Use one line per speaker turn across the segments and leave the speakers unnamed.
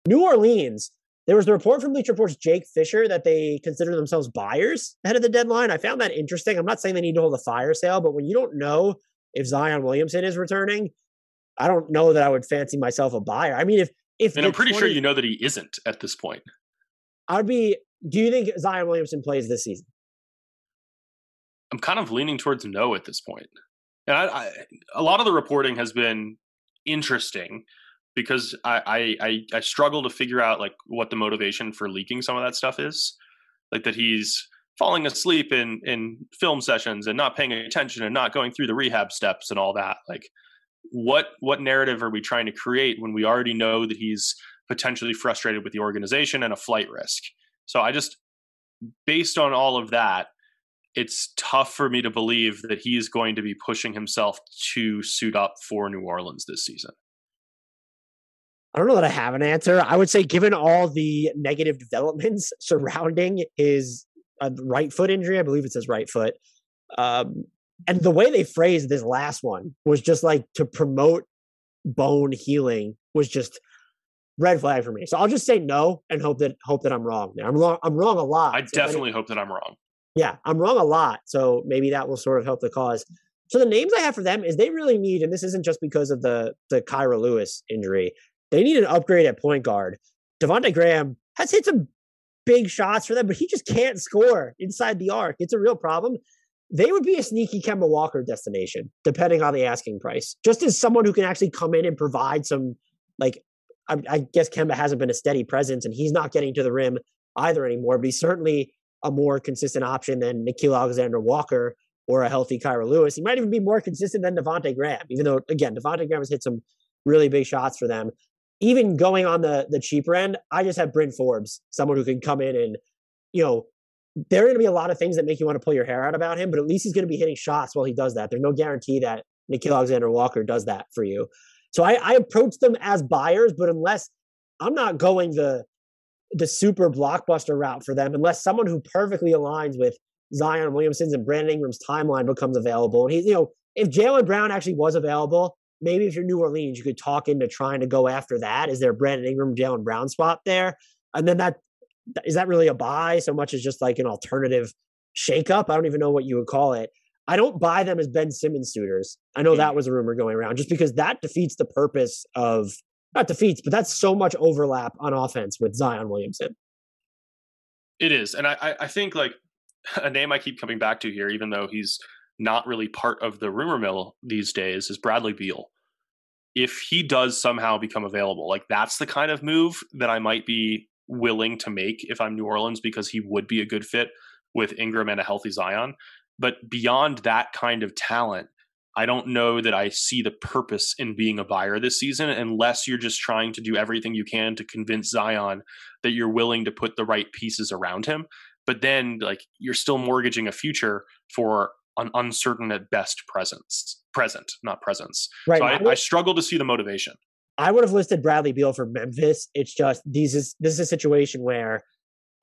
New Orleans, there was the report from Bleacher Report's Jake Fisher that they consider themselves buyers ahead of the deadline. I found that interesting. I'm not saying they need to hold a fire sale, but when you don't know if Zion Williamson is returning, I don't know that I would fancy myself a buyer. I mean, if
and I'm pretty sure you know that he isn't at this point.
Do you think Zion Williamson plays this season?
I'm kind of leaning towards no at this point. And a lot of the reporting has been interesting because I struggle to figure out like what the motivation for leaking some of that stuff is. Like that he's falling asleep in film sessions and not paying attention and not going through the rehab steps and all that. Like what narrative are we trying to create when we already know that he's potentially frustrated with the organization and a flight risk? So based on all of that, it's tough for me to believe that he's going to be pushing himself to suit up for New Orleans this season.
I don't know that I have an answer. I would say given all the negative developments surrounding his right foot injury, I believe it says right foot, and the way they phrased this last one was just like to promote bone healing was just red flag for me. So I'll just say no and hope that I'm wrong. I'm wrong a lot.
I definitely hope that I'm wrong.
Yeah, I'm wrong a lot. So maybe that will sort of help the cause. So the names I have for them is they really need, and this isn't just because of the Kyra Lewis injury, they need an upgrade at point guard. Devontae Graham has hit some big shots for them, but he just can't score inside the arc. It's a real problem. They would be a sneaky Kemba Walker destination, depending on the asking price. Just as someone who can actually come in and provide some, like, I guess Kemba hasn't been a steady presence, and he's not getting to the rim either anymore, but he's certainly a more consistent option than Nickeil Alexander-Walker or a healthy Kyra Lewis. He might even be more consistent than Devontae Graham, even though, again, Devontae Graham has hit some really big shots for them. Even going on the cheaper end, I just have Bryn Forbes, someone who can come in and, there are going to be a lot of things that make you want to pull your hair out about him, but at least he's going to be hitting shots while he does that. There's no guarantee that Nickeil Alexander-Walker does that for you. So I approach them as buyers, but unless I'm not going the super blockbuster route for them, unless someone who perfectly aligns with Zion Williamson's and Brandon Ingram's timeline becomes available. And if Jaylen Brown actually was available, maybe if you're New Orleans, you could talk into trying to go after that. Is there a Brandon Ingram, Jaylen Brown swap there? And then is that really a buy so much as just like an alternative shakeup? I don't even know what you would call it. I don't buy them as Ben Simmons suitors. I know that was a rumor going around just because that defeats the purpose of, not defeats, but that's so much overlap on offense with Zion Williamson.
It is. And I think like a name I keep coming back to here, even though he's not really part of the rumor mill these days, is Bradley Beal. If he does somehow become available, like that's the kind of move that I might be willing to make if I'm New Orleans, because he would be a good fit with Ingram and a healthy Zion. But beyond that kind of talent, I don't know that I see the purpose in being a buyer this season unless you're just trying to do everything you can to convince Zion that you're willing to put the right pieces around him. But then like you're still mortgaging a future for an uncertain at best present, not presence. Right. So I struggle to see the motivation.
I would have listed Bradley Beal for Memphis. It's just this is a situation where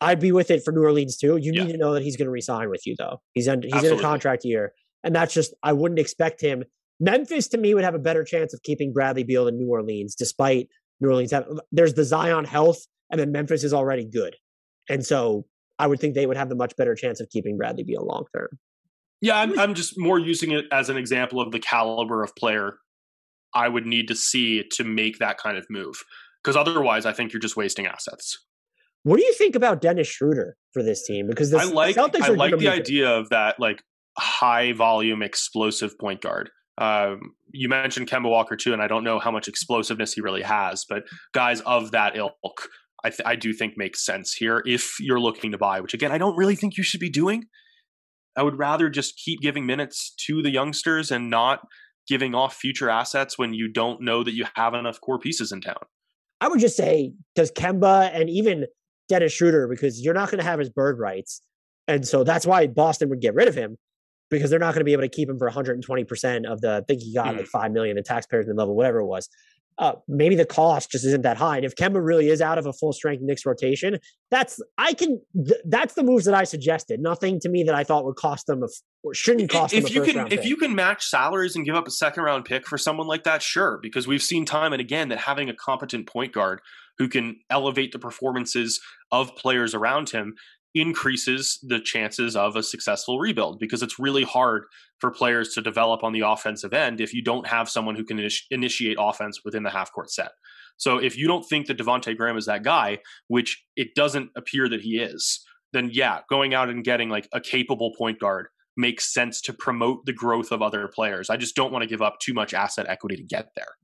I'd be with it for New Orleans too. You need to know that he's going to re-sign with you though. He's in a contract year. And that's just, I wouldn't expect him. Memphis to me would have a better chance of keeping Bradley Beal than New Orleans, despite New Orleans there's the Zion health, and then Memphis is already good. And so I would think they would have the much better chance of keeping Bradley Beal long term.
Yeah, I'm just more using it as an example of the caliber of player I would need to see to make that kind of move. Because otherwise, I think you're just wasting assets.
What do you think about Dennis Schroeder for this team? Because
I like the idea of that like high volume explosive point guard. You mentioned Kemba Walker too, and I don't know how much explosiveness he really has, but guys of that ilk, I do think makes sense here if you're looking to buy, which again, I don't really think you should be doing. I would rather just keep giving minutes to the youngsters and not giving off future assets when you don't know that you have enough core pieces in town.
I would just say, does Kemba and even Dennis Schroeder, because you're not going to have his bird rights. And so that's why Boston would get rid of him, because they're not going to be able to keep him for 120% of the, I think he got like $5 million, the taxpayers mid-level, whatever it was. Maybe the cost just isn't that high. And if Kemba really is out of a full strength Knicks rotation, that's the moves that I suggested. Nothing to me that I thought would cost them or shouldn't cost them a first round pick.
If you can match salaries and give up a second round pick for someone like that, sure. Because we've seen time and again that having a competent point guard who can elevate the performances of players around him increases the chances of a successful rebuild, because it's really hard for players to develop on the offensive end if you don't have someone who can initiate offense within the half-court set. So if you don't think that Devontae Graham is that guy, which it doesn't appear that he is, then yeah, going out and getting like a capable point guard makes sense to promote the growth of other players. I just don't want to give up too much asset equity to get there.